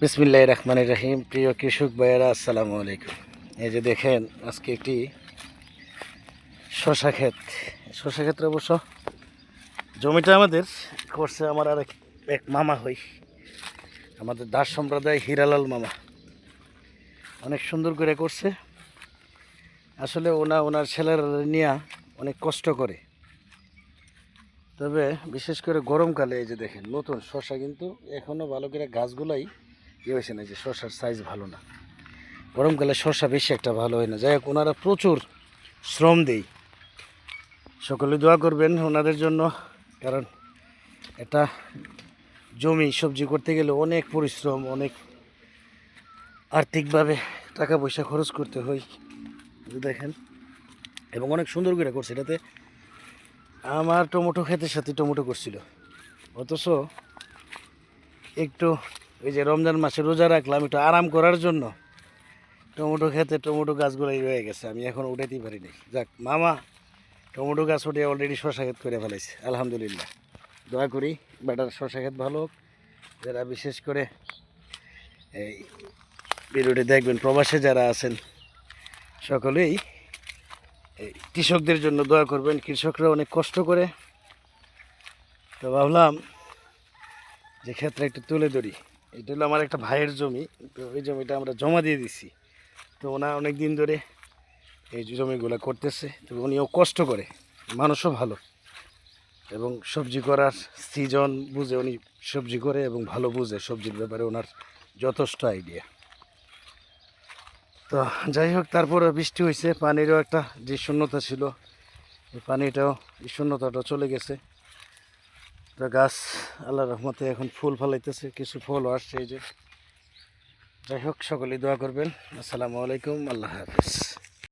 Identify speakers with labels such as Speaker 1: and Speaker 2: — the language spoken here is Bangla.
Speaker 1: বিসমিল্লাহির রহমানির রহিম। প্রিয় কৃষক ভাইয়েরা, আসসালামু আলাইকুম। এই যে দেখেন, আজকে একটি শশা ক্ষেত। শশা ক্ষেত্রে অবশ্য জমিটা আমাদের করছে আমার আর এক মামা হই, আমাদের দাস সম্প্রদায় হীরালাল মামা। অনেক সুন্দর করে করছে। আসলে ওনার ছেলেরা নিয়ে অনেক কষ্ট করে, তবে বিশেষ করে গরমকালে এই যে দেখেন নতুন শশা, কিন্তু এখনও ভালো করে গাছগুলাই হয়েছে না, যে শশার সাইজ ভালো না। গরমকালে শসা বেশি একটা ভালো হয় না। যাই হোক, ওনারা প্রচুর শ্রম দেয়। সকলে দোয়া করবেন ওনাদের জন্য, কারণ এটা জমি সবজি করতে গেলে অনেক পরিশ্রম, অনেক আর্থিকভাবে টাকা পয়সা খরচ করতে হয়। দেখেন, এবং অনেক সুন্দর করে করছে। এটাতে আমার টমেটো ক্ষেতের সাথে টমেটো করছিল, অথচ একটু ওই যে রমজান মাসে রোজা রাখলাম, একটু আরাম করার জন্য টমেটো খেতে টমেটো গাছগুলোই রয়ে গেছে, আমি এখন উঠাইতেই পারিনি। যাক, মামা টমেটো গাছ উঠে অলরেডি শশা ক্ষেত করে ফেলাইছে, আলহামদুলিল্লাহ। দোয়া করি বেটার শশা ক্ষেত ভালো হোক। যারা বিশেষ করে এই ভিডিওটি দেখবেন, প্রবাসে যারা আছেন, সকলেই এই কৃষকদের জন্য দোয়া করবেন। কৃষকরা অনেক কষ্ট করে। তো ভাবলাম যে ক্ষেত্রে একটু তুলে ধরি। এটা হলো আমার একটা ভাইয়ের জমি, তো ওই জমিটা আমরা জমা দিয়ে দিছি। তো ওনা অনেক দিন ধরে এই জমিগুলো করতেছে, তো উনিও কষ্ট করে, মানুষও ভালো, এবং সবজি করার সিজন বুঝে উনি সবজি করে এবং ভালো বুঝে সবজির ব্যাপারে, ওনার যথেষ্ট আইডিয়া। তো যাই হোক, তারপরে বৃষ্টি হয়েছে, পানিরও একটা যে শূন্যতা ছিল, এই পানিটাও, এই শূন্যতাটাও চলে গেছে। তো গাছ আল্লাহর রহমতে এখন ফুল ফলাইতেছে, কিছু ফলও আসছে এই যে। যাই হোক, সকলেই দোয়া করবেন। আসসালামু আলাইকুম, আল্লাহ হাফিজ।